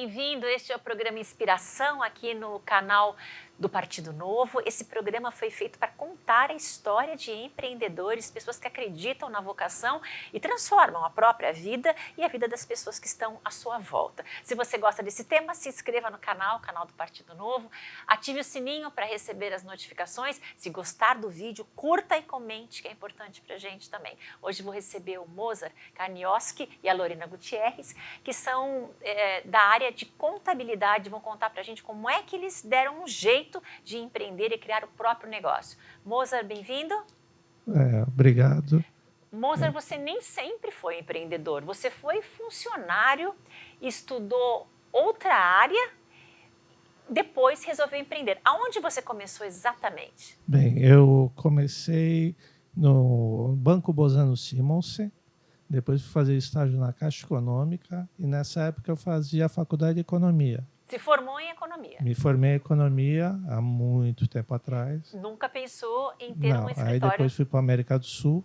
bem-vindo. Este é o programa Inspiração aqui no canal do Partido Novo. Esse programa foi feito para contar a história de empreendedores, pessoas que acreditam na vocação e transformam a própria vida e a vida das pessoas que estão à sua volta. Se você gosta desse tema, se inscreva no canal do Partido Novo, ative o sininho para receber as notificações. Se gostar do vídeo, curta e comente, que é importante para a gente também. Hoje vou receber o Mozart Karnioski e a Lorena Gutierrez, que são da área de contabilidade, vão contar para a gente como é que eles deram um jeito de empreender e criar o próprio negócio. Mozart, bem-vindo. Obrigado. Mozart, você nem sempre foi empreendedor, você foi funcionário, estudou outra área, depois resolveu empreender. Aonde você começou exatamente? Bem, eu comecei no Banco Bozano Simonsen, depois fui fazer estágio na Caixa Econômica e nessa época eu fazia a faculdade de Economia. Se formou em Economia? Me formei em Economia há muito tempo atrás. Nunca pensou em ter um escritório? Aí depois fui para a América do Sul.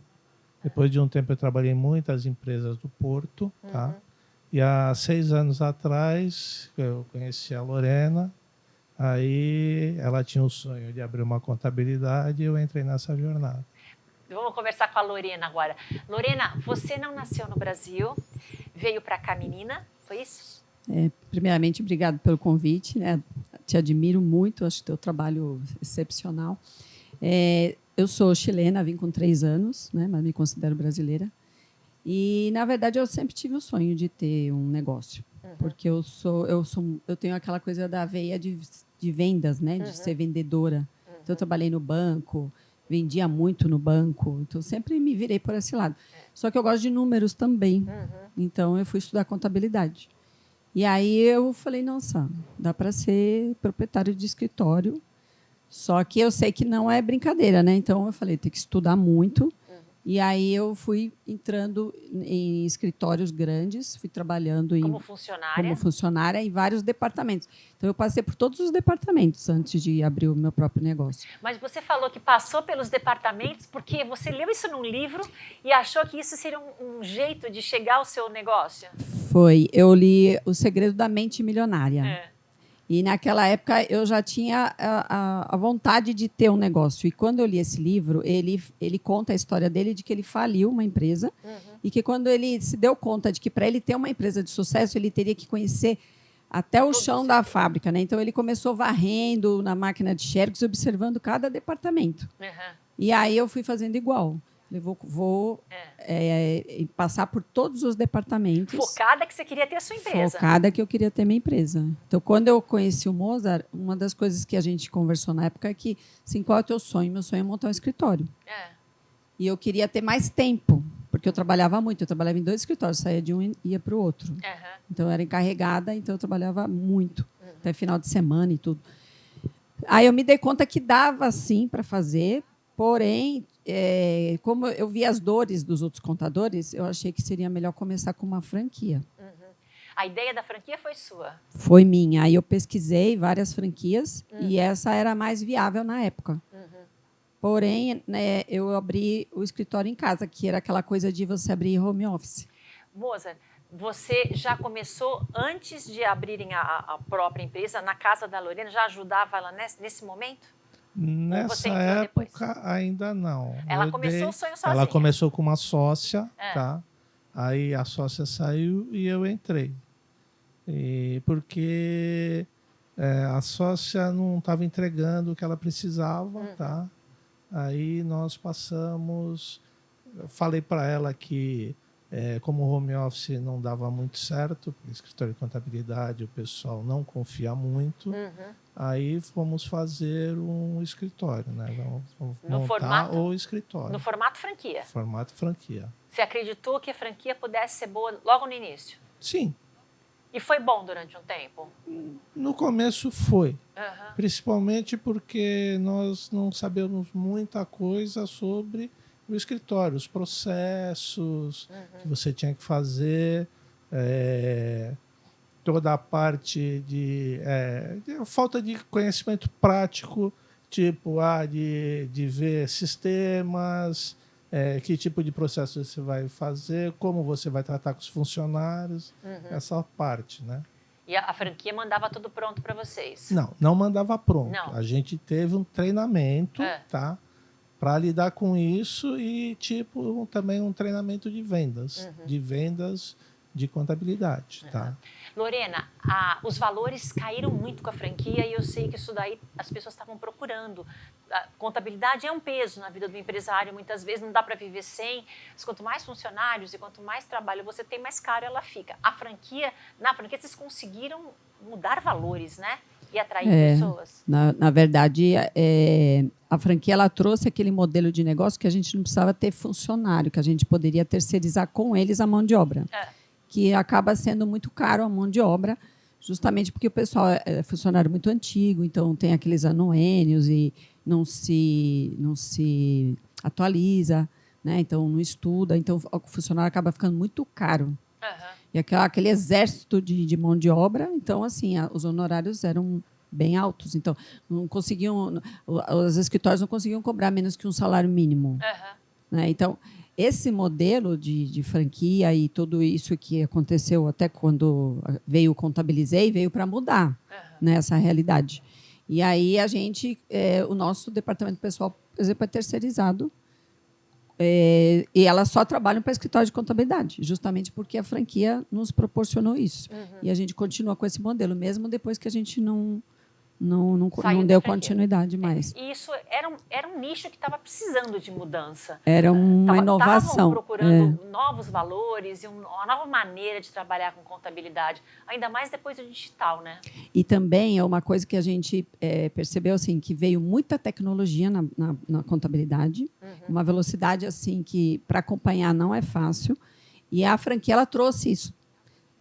Depois de um tempo eu trabalhei em muitas empresas do Porto. Tá? E há 6 anos atrás eu conheci a Lorena. Aí ela tinha o sonho de abrir uma contabilidade e eu entrei nessa jornada. Vamos conversar com a Lorena agora. Lorena, você não nasceu no Brasil, veio para cá menina, foi isso? Primeiramente, obrigado pelo convite, né? Te admiro muito, acho o teu trabalho excepcional. Eu sou chilena, vim com 3 anos, né? Mas me considero brasileira. E, na verdade, eu sempre tive o sonho de ter um negócio, porque eu tenho aquela coisa da veia de vendas, né? De ser vendedora. Então, eu trabalhei no banco, vendia muito no banco, então sempre me virei por esse lado. Só que eu gosto de números também, então eu fui estudar contabilidade. E aí eu falei, nossa, dá para ser proprietário de escritório, só que eu sei que não é brincadeira, né? Então eu falei, tem que estudar muito. E aí eu fui entrando em escritórios grandes, fui trabalhando como funcionária em vários departamentos. Então eu passei por todos os departamentos antes de abrir o meu próprio negócio. Mas você falou que passou pelos departamentos porque você leu isso num livro e achou que isso seria um jeito de chegar ao seu negócio? Foi. Eu li O Segredo da Mente Milionária. E, naquela época, eu já tinha a vontade de ter um negócio. E, quando eu li esse livro, ele conta a história dele de que ele faliu uma empresa e que, quando ele se deu conta de que, para ele ter uma empresa de sucesso, ele teria que conhecer até o chão da fábrica, né? Então, ele começou varrendo na máquina de xerox, observando cada departamento. E aí, eu fui fazendo igual. Eu vou passar por todos os departamentos. Focada que você queria ter a sua empresa. Focada que eu queria ter minha empresa. Então, quando eu conheci o Mozart, uma das coisas que a gente conversou na época é que, assim, qual é o teu sonho? Meu sonho é montar um escritório. E eu queria ter mais tempo, porque eu trabalhava muito. Eu trabalhava em 2 escritórios, saía de um e ia para o outro. Então, eu era encarregada, então eu trabalhava muito, até final de semana e tudo. Aí eu me dei conta que dava, sim, para fazer, porém, como eu vi as dores dos outros contadores, eu achei que seria melhor começar com uma franquia. A ideia da franquia foi sua? Foi minha. Aí eu pesquisei várias franquias e essa era a mais viável na época. Porém, né, eu abri o escritório em casa, que era aquela coisa de você abrir home office. Mozart, você já começou antes de abrirem a própria empresa, na casa da Lorena, já ajudava ela nesse momento? Nessa época, ainda não. Ela começou o sonho sozinha? Ela começou com uma sócia, tá? Aí a sócia saiu e eu entrei. Porque a sócia não estava entregando o que ela precisava, tá? Aí nós passamos... Eu falei para ela que, como o home office não dava muito certo, porque o escritório de contabilidade o pessoal não confia muito, aí fomos fazer um escritório, né? Vamos montar o escritório. No formato franquia? Formato franquia. Você acreditou que a franquia pudesse ser boa logo no início? Sim. E foi bom durante um tempo? No começo foi. Principalmente porque nós não sabemos muita coisa sobre o escritório, os processos que você tinha que fazer, toda a parte de falta de conhecimento prático, tipo de ver sistemas, que tipo de processo você vai fazer, como você vai tratar com os funcionários, essa parte, né? E a franquia mandava tudo pronto para vocês? Não mandava pronto. Não. A gente teve um treinamento, É. tá? Para lidar com isso e também um treinamento de vendas de contabilidade, tá? Lorena, os valores caíram muito com a franquia e eu sei que isso daí as pessoas estavam procurando. A contabilidade é um peso na vida do empresário, muitas vezes não dá para viver sem. Mas quanto mais funcionários e quanto mais trabalho você tem, mais caro ela fica. Na franquia vocês conseguiram mudar valores, né? E atrair pessoas. Na verdade, a franquia ela trouxe aquele modelo de negócio que a gente não precisava ter funcionário, que a gente poderia terceirizar com eles a mão de obra. Que acaba sendo muito caro a mão de obra, justamente porque o pessoal é funcionário muito antigo, então tem aqueles anuênios e não se atualiza, né? Então não estuda, então o funcionário acaba ficando muito caro. E aquele exército de mão de obra, então assim, os honorários eram bem altos, então não conseguiam, os escritórios não conseguiam cobrar menos que um salário mínimo, né? Então esse modelo de franquia e tudo isso que aconteceu até quando veio o Contabilizei, veio para mudar né, essa realidade. E aí a gente, o nosso departamento pessoal, por exemplo, é terceirizado e elas só trabalham para escritório de contabilidade, justamente porque a franquia nos proporcionou isso. E a gente continua com esse modelo, mesmo depois que a gente não deu continuidade mais. E isso era um nicho que estava precisando de mudança. Era uma inovação. Estavam procurando novos valores e uma nova maneira de trabalhar com contabilidade, ainda mais depois do digital, né? E também é uma coisa que a gente percebeu assim, que veio muita tecnologia na contabilidade, uma velocidade assim que para acompanhar não é fácil. E a franquia ela trouxe isso,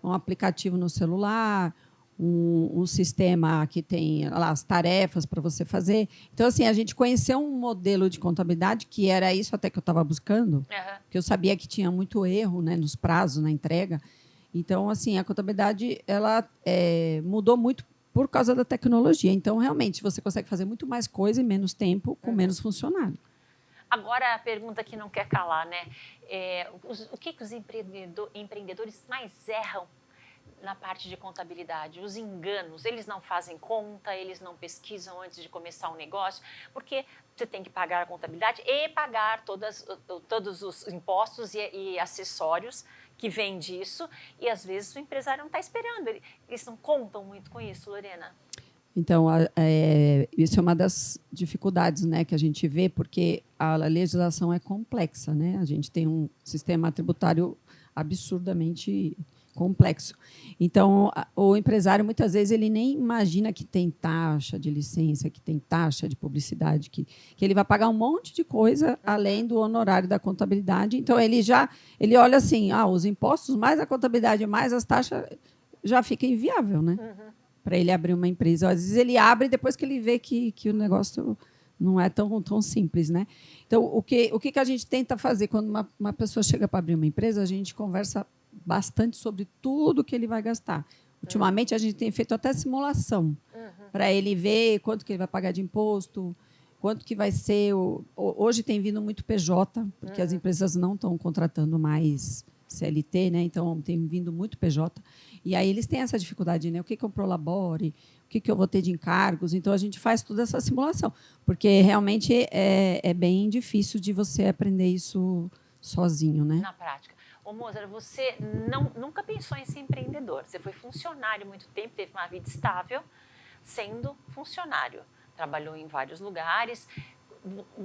um aplicativo no celular, um sistema que tem lá, as tarefas para você fazer. Então, assim, a gente conheceu um modelo de contabilidade que era isso até que eu estava buscando, que eu sabia que tinha muito erro né, nos prazos, na entrega. Então, assim, a contabilidade ela mudou muito por causa da tecnologia. Então, realmente, você consegue fazer muito mais coisa em menos tempo, com menos funcionário. Agora, a pergunta que não quer calar, né? O que os empreendedores mais erram na parte de contabilidade? Os enganos, eles não fazem conta, eles não pesquisam antes de começar um negócio, porque você tem que pagar a contabilidade e pagar todos os impostos e acessórios que vêm disso, e às vezes o empresário não está esperando, eles não contam muito com isso, Lorena. Então, isso é uma das dificuldades né, que a gente vê, porque a legislação é complexa. Né? A gente tem um sistema tributário absurdamente complexo. Então, o empresário, muitas vezes, ele nem imagina que tem taxa de licença, que tem taxa de publicidade, que ele vai pagar um monte de coisa além do honorário da contabilidade. Então, ele olha assim, os impostos mais a contabilidade mais as taxas, já fica inviável, né? Para ele abrir uma empresa. Às vezes, ele abre depois que ele vê que o negócio não é tão simples, né? Então, o que a gente tenta fazer quando uma pessoa chega para abrir uma empresa, a gente conversa bastante sobre tudo que ele vai gastar. Ultimamente, a gente tem feito até simulação para ele ver quanto que ele vai pagar de imposto, quanto que vai ser. Hoje tem vindo muito PJ, porque as empresas não estão contratando mais CLT, né? Então, tem vindo muito PJ. E aí eles têm essa dificuldade, né? O que eu prolabore, o que eu vou ter de encargos. Então, a gente faz toda essa simulação, porque realmente é bem difícil de você aprender isso sozinho, né? Na prática. Ô, Mozart, você nunca pensou em ser empreendedor. Você foi funcionário muito tempo, teve uma vida estável sendo funcionário. Trabalhou em vários lugares.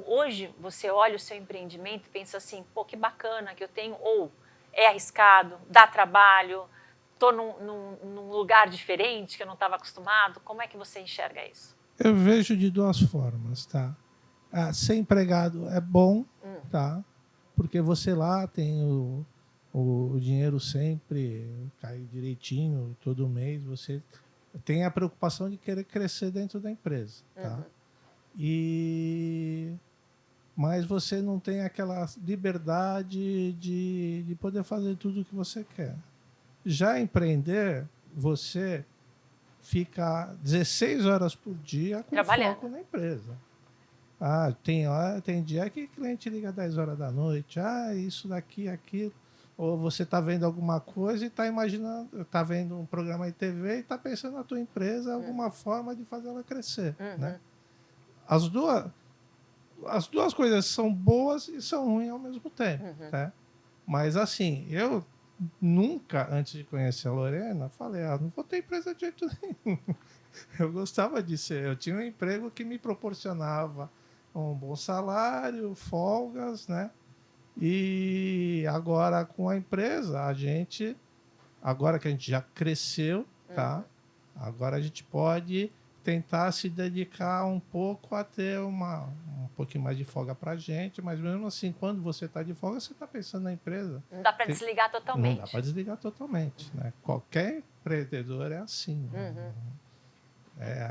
Hoje, você olha o seu empreendimento e pensa assim, pô, que bacana que eu tenho. Ou é arriscado, dá trabalho, estou num lugar diferente que eu não estava acostumado. Como é que você enxerga isso? Eu vejo de duas formas, tá? Ser empregado é bom, tá? Porque você lá tem o dinheiro sempre cai direitinho, todo mês, você tem a preocupação de querer crescer dentro da empresa, tá? Mas você não tem aquela liberdade de poder fazer tudo o que você quer. Já empreender, você fica 16 horas por dia com foco na empresa. Tem dia que o cliente liga às 10 horas da noite, isso daqui, aquilo. ou você está vendo alguma coisa e está imaginando, está vendo um programa de TV e está pensando na tua empresa alguma forma de fazer ela crescer, né? As duas coisas são boas e são ruins ao mesmo tempo, tá? Mas assim, eu nunca, antes de conhecer a Lorena, falei, não vou ter empresa de jeito nenhum. Eu gostava de ser, eu tinha um emprego que me proporcionava um bom salário, folgas, né? E agora com a empresa, agora que a gente já cresceu, tá? Agora a gente pode tentar se dedicar um pouco a ter um pouquinho mais de folga para a gente, mas mesmo assim, quando você está de folga, você está pensando na empresa. Não dá para desligar totalmente. Não dá para desligar totalmente, né? Qualquer empreendedor é assim.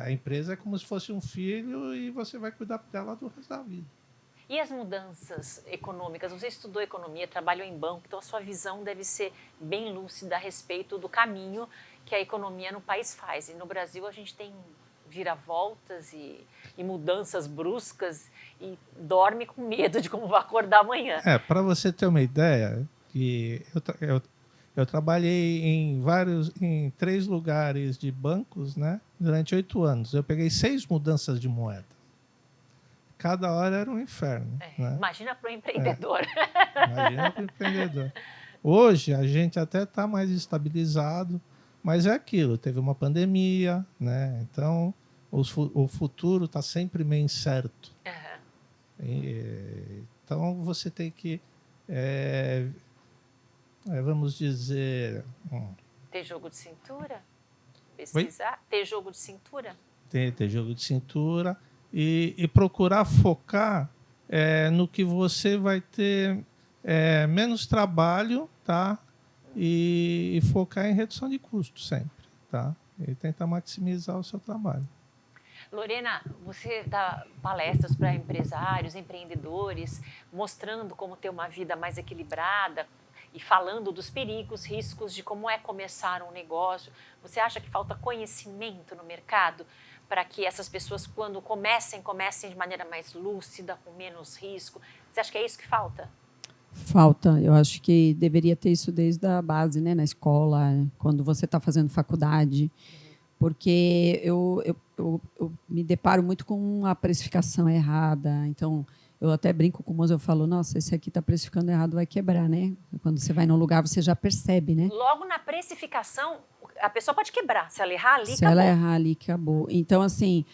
A empresa é como se fosse um filho e você vai cuidar dela do resto da vida. E as mudanças econômicas? Você estudou economia, trabalhou em banco, então a sua visão deve ser bem lúcida a respeito do caminho que a economia no país faz. E no Brasil a gente tem viravoltas e mudanças bruscas e dorme com medo de como vai acordar amanhã. Para você ter uma ideia, que eu trabalhei em 3 lugares de bancos, né, durante 8 anos. Eu peguei 6 mudanças de moeda. Cada hora era um inferno. Né? Imagina para o empreendedor. Imagina para o empreendedor. Hoje a gente até está mais estabilizado, mas é aquilo, teve uma pandemia, né? Então o futuro está sempre meio incerto. Então você tem que, vamos dizer... Ter jogo de cintura? Pesquisar? Oi? Ter jogo de cintura? Ter jogo de cintura e procurar focar no que você vai ter menos trabalho, tá? E focar em redução de custos sempre, tá? E tentar maximizar o seu trabalho. Lorena, você dá palestras para empresários, empreendedores, mostrando como ter uma vida mais equilibrada e falando dos perigos, riscos de como é começar um negócio. Você acha que falta conhecimento no mercado para que essas pessoas, quando comecem de maneira mais lúcida, com menos risco? Você acha que é isso que falta? Falta. Eu acho que deveria ter isso desde a base, né, na escola, quando você está fazendo faculdade. Porque eu me deparo muito com a precificação errada. Então, eu até brinco com o moço, eu falo, nossa, esse aqui está precificando errado, vai quebrar, né? Quando você vai num lugar, você já percebe, né? Logo na precificação, a pessoa pode quebrar. Se ela errar ali, acabou. Se ela errar ali, acabou. Então, assim,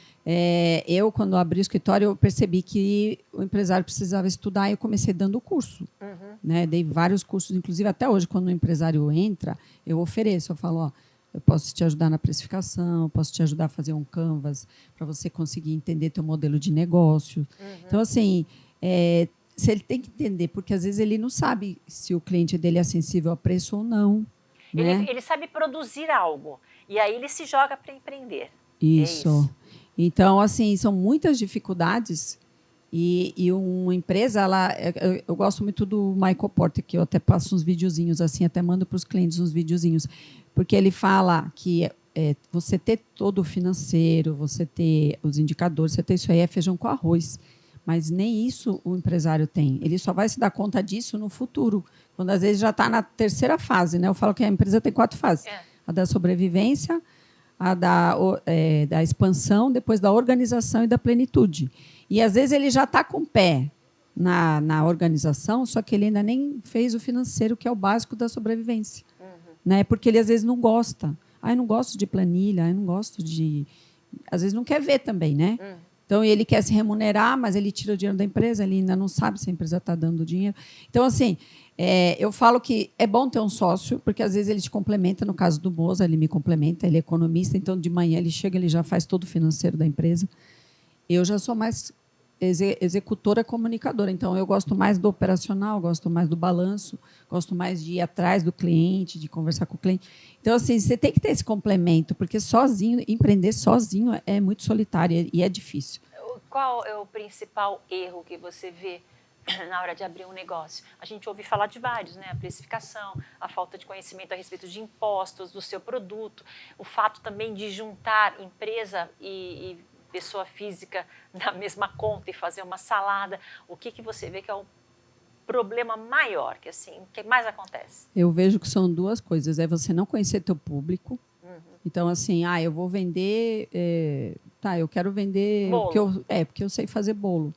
eu, quando abri o escritório, eu percebi que o empresário precisava estudar e eu comecei dando o curso. Né? Dei vários cursos, inclusive até hoje, quando o empresário entra, eu ofereço, eu falo, ó, eu posso te ajudar na precificação, eu posso te ajudar a fazer um canvas para você conseguir entender teu modelo de negócio. Então, assim, se ele tem que entender, porque às vezes ele não sabe se o cliente dele é sensível a preço ou não. Né? Ele sabe produzir algo, e aí ele se joga para empreender. Isso. Então, assim, são muitas dificuldades. E uma empresa, eu gosto muito do Michael Porter, que eu até passo uns videozinhos assim, até mando para os clientes uns videozinhos, porque ele fala que você ter todo o financeiro, você ter os indicadores, você ter isso aí é feijão com arroz, mas nem isso o empresário tem. Ele só vai se dar conta disso no futuro, quando às vezes já está na terceira fase, né? Eu falo que a empresa tem 4 fases, a da sobrevivência, a da expansão, depois da organização e da plenitude. E, às vezes, ele já está com o pé na organização, só que ele ainda nem fez o financeiro, que é o básico da sobrevivência. Né? Porque ele, às vezes, não gosta. Eu não gosto de planilha, eu não gosto de... Às vezes, não quer ver também, né? Então, ele quer se remunerar, mas ele tira o dinheiro da empresa, ele ainda não sabe se a empresa está dando dinheiro. Então, assim, eu falo que é bom ter um sócio, porque, às vezes, ele te complementa. No caso do Moza, ele me complementa, ele é economista, então, de manhã, ele chega, ele já faz todo o financeiro da empresa. Eu já sou mais executora comunicadora, então eu gosto mais do operacional, gosto mais do balanço, gosto mais de ir atrás do cliente, de conversar com o cliente. Então, assim, você tem que ter esse complemento, porque sozinho, empreender sozinho é muito solitário e é difícil. Qual é o principal erro que você vê na hora de abrir um negócio? A gente ouve falar de vários, né? A precificação, a falta de conhecimento a respeito de impostos, do seu produto, o fato também de juntar empresa e pessoa física na mesma conta e fazer uma salada. O que você vê que é o problema maior, que assim, o que mais acontece? Eu vejo que são duas coisas. É você não conhecer teu público. Então, assim, eu vou vender... eu quero vender... Bolo. Porque eu sei fazer bolo.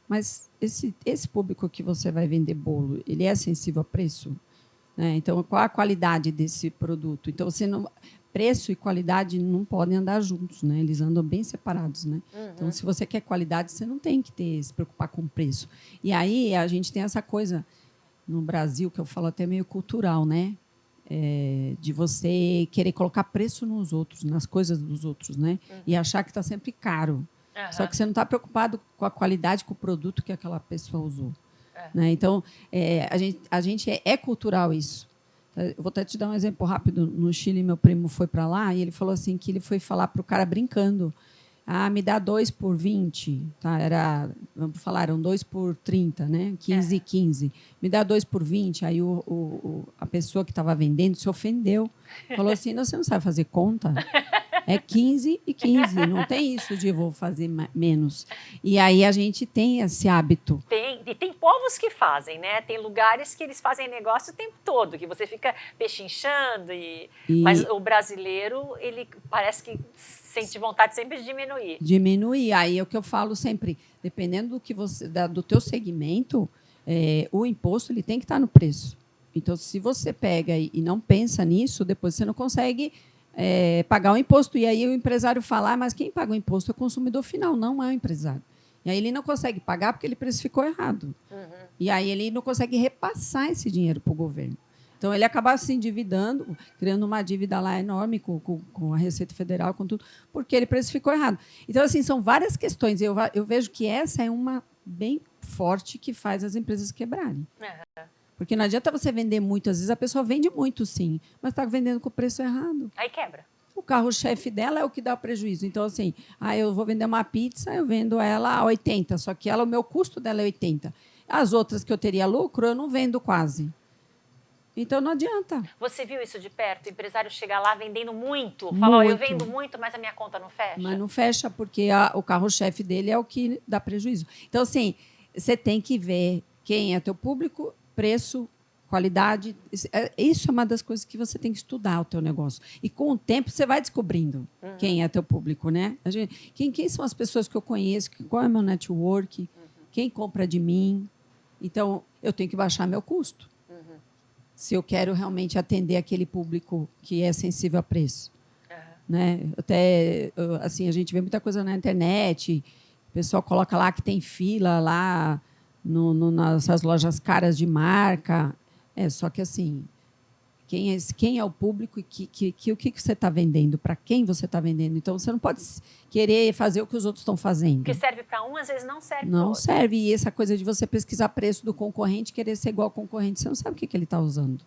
Mas esse público que você vai vender bolo, ele é sensível a preço? Né? Então, qual a qualidade desse produto? Então, preço e qualidade não podem andar juntos, né? Eles andam bem separados, né? Então, se você quer qualidade, você não tem que se preocupar com o preço. E aí, a gente tem essa coisa no Brasil, que eu falo até meio cultural, né? De você querer colocar preço nos outros, nas coisas dos outros, né? E achar que está sempre caro. Só que você não está preocupado com a qualidade, com o produto que aquela pessoa usou. Né? Então, a gente é cultural isso. Eu vou até te dar um exemplo rápido. No Chile, meu primo foi para lá e ele falou assim que ele foi falar para o cara brincando. Me dá 2 por 20. Tá? Vamos falar, eram 2 por 30, né? 15 e 15. Me dá 2 por 20. Aí a pessoa que estava vendendo se ofendeu. Falou assim, você não sabe fazer conta? É 15 e 15. Não tem isso de vou fazer menos. E aí a gente tem esse hábito. E tem povos que fazem, né? Tem lugares que eles fazem negócio o tempo todo, que você fica pechinchando. Mas o brasileiro, ele parece que sente vontade sempre de diminuir. Diminuir. Aí é o que eu falo sempre. Dependendo do teu segmento, o imposto ele tem que estar no preço. Então, se você pega e não pensa nisso, depois você não consegue... pagar o imposto. E aí o empresário fala, mas quem paga o imposto é o consumidor final, não é o empresário. E aí ele não consegue pagar porque ele precificou errado. E aí ele não consegue repassar esse dinheiro para o governo. Então, ele acaba se endividando, criando uma dívida lá enorme com a Receita Federal, com tudo, porque ele precificou errado. Então, assim, são várias questões. Eu vejo que essa é uma bem forte que faz as empresas quebrarem. Porque não adianta você vender muito. Às vezes a pessoa vende muito, sim, mas está vendendo com o preço errado. Aí quebra. O carro-chefe dela é o que dá o prejuízo. Então, assim, eu vou vender uma pizza, eu vendo ela a 80, só que o meu custo dela é 80. As outras que eu teria lucro, eu não vendo quase. Então, não adianta. Você viu isso de perto? O empresário chega lá vendendo muito. Fala, eu vendo muito, mas a minha conta não fecha. Mas não fecha, porque o carro-chefe dele é o que dá prejuízo. Então, assim, você tem que ver quem é teu público, preço, qualidade. Isso é uma das coisas que você tem que estudar o teu negócio. E com o tempo você vai descobrindo quem é teu público, né? Quem são as pessoas que eu conheço, qual é o meu network, quem compra de mim. Então, eu tenho que baixar meu custo. Se eu quero realmente atender aquele público que é sensível a preço. Né? Assim, a gente vê muita coisa na internet, o pessoal coloca lá que tem fila lá nessas lojas caras de marca. Só que assim, quem é o público e o que você está vendendo, para quem você está vendendo. Então, você não pode querer fazer o que os outros estão fazendo. O que serve para um, às vezes não serve para Não outro. serve. E essa coisa de você pesquisar preço do concorrente, querer ser igual ao concorrente, você não sabe o que ele está usando.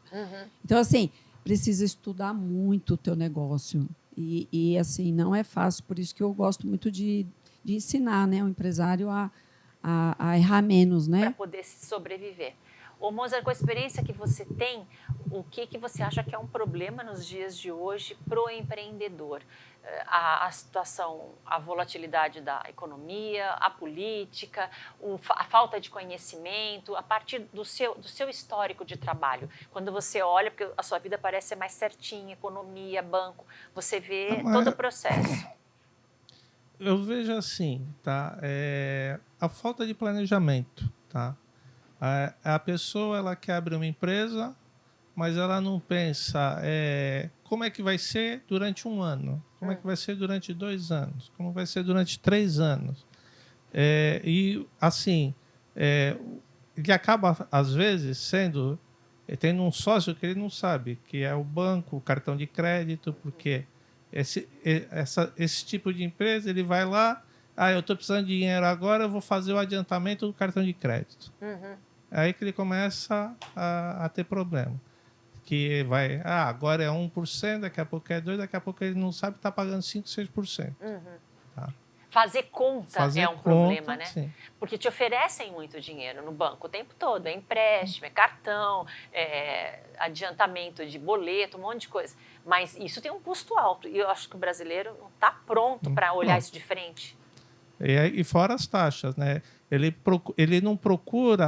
Então, assim, precisa estudar muito o teu negócio. E, assim, não é fácil. Por isso que eu gosto muito de ensinar, né, o empresário a errar menos, né? Para poder sobreviver. Ô, Mozart, com a experiência que você tem, o que você acha que é um problema nos dias de hoje para o empreendedor? A situação, a volatilidade da economia, a política, a falta de conhecimento, a partir do seu histórico de trabalho. Quando você olha, porque a sua vida parece ser mais certinha, economia, banco, você vê todo o processo. Eu vejo assim, tá? A falta de planejamento, tá? A pessoa ela quer abrir uma empresa, mas ela não pensa como é que vai ser durante um ano, como é que vai ser durante 2 anos, como vai ser durante 3 anos. E assim, ele acaba às vezes tendo um sócio que ele não sabe, que é o banco, o cartão de crédito, porque esse tipo de empresa ele vai lá, eu estou precisando de dinheiro agora, eu vou fazer o adiantamento do cartão de crédito. É aí que ele começa a ter problema. Que vai, agora é 1%, daqui a pouco é 2%, daqui a pouco ele não sabe, está pagando 5%, 6%. Tá? Fazer conta é um problema, né? Sim. Porque te oferecem muito dinheiro no banco o tempo todo. É empréstimo, é cartão, adiantamento de boleto, um monte de coisa. Mas isso tem um custo alto. E eu acho que o brasileiro não está pronto para olhar isso de frente. E fora as taxas, né? Ele não procura,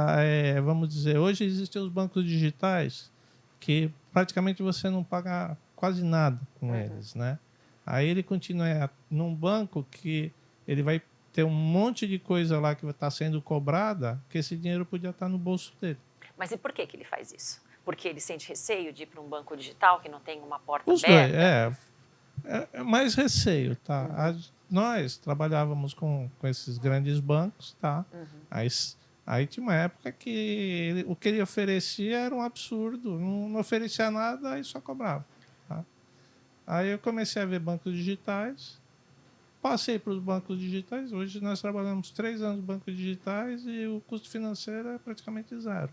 vamos dizer, hoje existem os bancos digitais que praticamente você não paga quase nada com eles, né? Aí ele continua num banco que ele vai ter um monte de coisa lá que está sendo cobrada, que esse dinheiro podia estar no bolso dele. Mas e por que ele faz isso? Porque ele sente receio de ir para um banco digital que não tem uma porta Os aberta? dois, é mais receio, tá? Nós trabalhávamos com esses grandes bancos, tá? Aí tinha uma época que o que ele oferecia era um absurdo, não oferecia nada e só cobrava, tá? Aí eu comecei a ver bancos digitais, passei para os bancos digitais. Hoje nós trabalhamos 3 anos em bancos digitais e o custo financeiro é praticamente zero.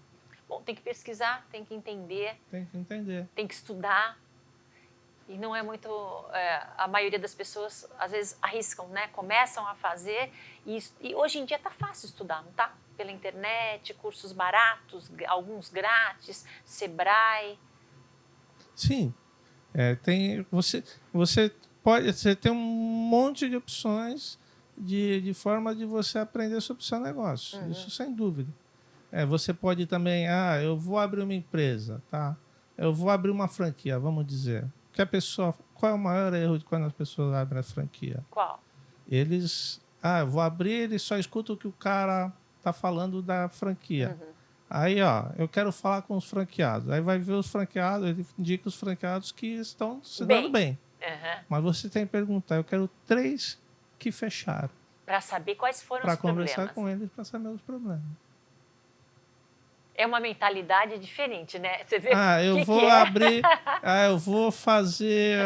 Bom, tem que pesquisar, tem que entender. Tem que entender. Tem que estudar. E não é muito... a maioria das pessoas, às vezes, arriscam, né? Começam a fazer. E hoje em dia está fácil estudar, não está? Pela internet, cursos baratos, alguns grátis, Sebrae. Sim. Você tem um monte de opções de forma de você aprender sobre o seu negócio. Isso sem dúvida. Você pode também, eu vou abrir uma empresa, tá? Eu vou abrir uma franquia, vamos dizer. Qual é o maior erro de quando as pessoas abrem a franquia? Qual? Eu vou abrir, eles só escutam o que o cara está falando da franquia. Aí, eu quero falar com os franqueados. Aí vai ver os franqueados, ele indica os franqueados que estão se dando bem. Mas você tem que perguntar, eu quero 3 que fecharam. Para saber quais foram os problemas. Para conversar com eles, para saber os problemas. É uma mentalidade diferente, né? Você vê eu vou abrir, eu vou fazer,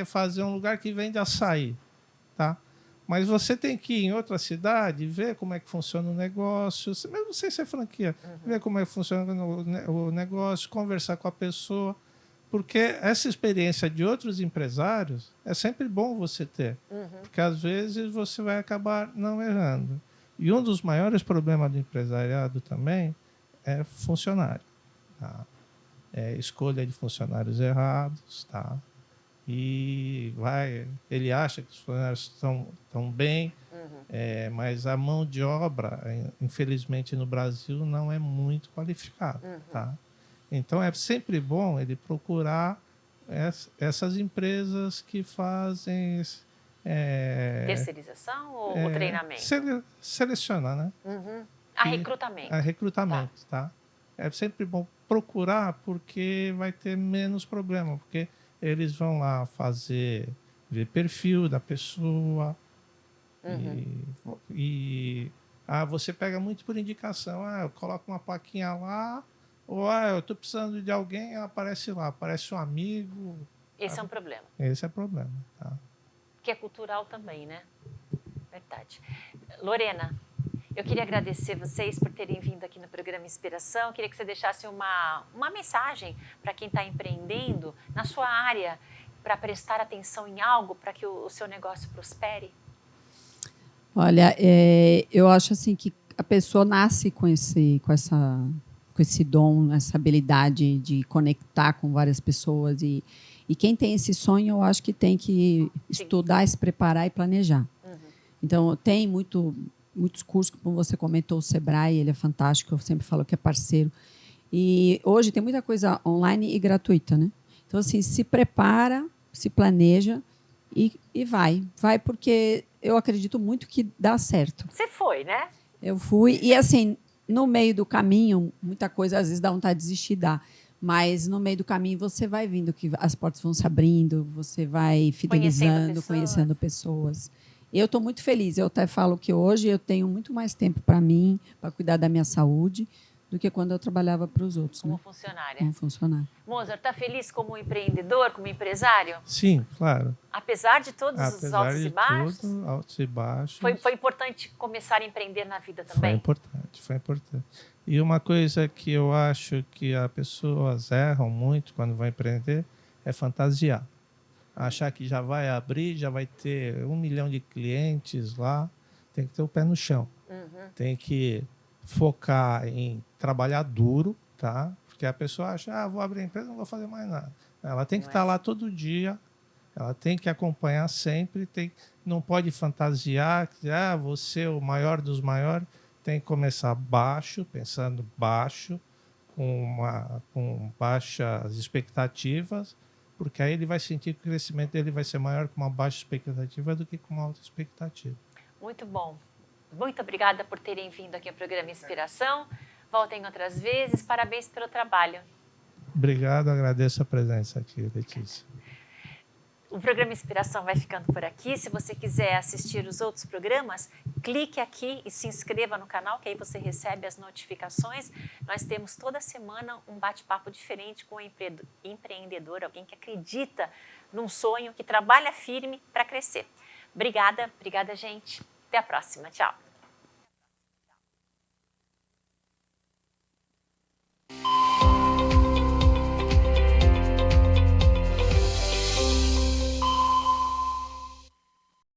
fazer um lugar que vende açaí, tá? Mas você tem que ir em outra cidade, ver como é que funciona o negócio, mesmo sem ser franquia, ver como é que funciona o negócio, conversar com a pessoa, porque essa experiência de outros empresários é sempre bom você ter, porque às vezes você vai acabar não errando. E um dos maiores problemas do empresariado também é funcionário, tá? Escolha de funcionários errados, tá? E ele acha que os funcionários estão bem, mas a mão de obra, infelizmente no Brasil, não é muito qualificada, tá? Então é sempre bom ele procurar essas empresas que fazem terceirização ou treinamento? Selecionar, né? Recrutamento. Recrutamento, tá? É sempre bom procurar, porque vai ter menos problema, porque eles vão lá ver perfil da pessoa você pega muito por indicação. Eu coloco uma plaquinha lá, ou eu estou precisando de alguém, aparece lá, aparece um amigo. Esse é um problema. Esse é o problema, tá? Que é cultural também, né? Verdade. Lorena, eu queria agradecer vocês por terem vindo aqui no programa Inspiração. Eu queria que você deixasse uma mensagem para quem está empreendendo na sua área, para prestar atenção em algo para que o seu negócio prospere. Olha, eu acho assim que a pessoa nasce com esse dom, essa habilidade de conectar com várias pessoas e quem tem esse sonho, eu acho que tem que estudar, se preparar e planejar. Então, tem muitos cursos, como você comentou, o Sebrae, ele é fantástico, eu sempre falo que é parceiro. E hoje tem muita coisa online e gratuita, né? Então, assim, se prepara, se planeja e vai. Vai porque eu acredito muito que dá certo. Você foi, né? Eu fui. E, assim, no meio do caminho, muita coisa, às vezes, dá vontade de desistir, dá. Mas, no meio do caminho, você vai vendo que as portas vão se abrindo, você vai fidelizando, conhecendo pessoas. Eu estou muito feliz. Eu até falo que hoje eu tenho muito mais tempo para mim, para cuidar da minha saúde, do que quando eu trabalhava para os outros. Como né? funcionária. Como funcionária. Mozart, está feliz como empreendedor, como empresário? Sim, claro. Apesar de todos os altos e baixos? Tudo, altos e baixos. Foi importante começar a empreender na vida também? Foi importante. E uma coisa que eu acho que as pessoas erram muito quando vão empreender é fantasiar. Achar que já vai abrir, já vai ter 1 milhão de clientes lá. Tem que ter o pé no chão. Tem que focar em trabalhar duro, tá? Porque a pessoa acha, vou abrir a empresa, não vou fazer mais nada. Ela tem que estar lá todo dia, Ela tem que acompanhar sempre, não pode fantasiar, que você é o maior dos maiores. Tem que começar baixo, pensando baixo, com baixas expectativas, porque aí ele vai sentir que o crescimento dele vai ser maior com uma baixa expectativa do que com uma alta expectativa. Muito bom. Muito obrigada por terem vindo aqui ao programa Inspiração. Voltem outras vezes. Parabéns pelo trabalho. Obrigado, agradeço a presença aqui, Letícia. O programa Inspiração vai ficando por aqui. Se você quiser assistir os outros programas, clique aqui e se inscreva no canal, que aí você recebe as notificações. Nós temos toda semana um bate-papo diferente com um empreendedor, alguém que acredita num sonho, que trabalha firme para crescer. Obrigada, gente. Até a próxima. Tchau.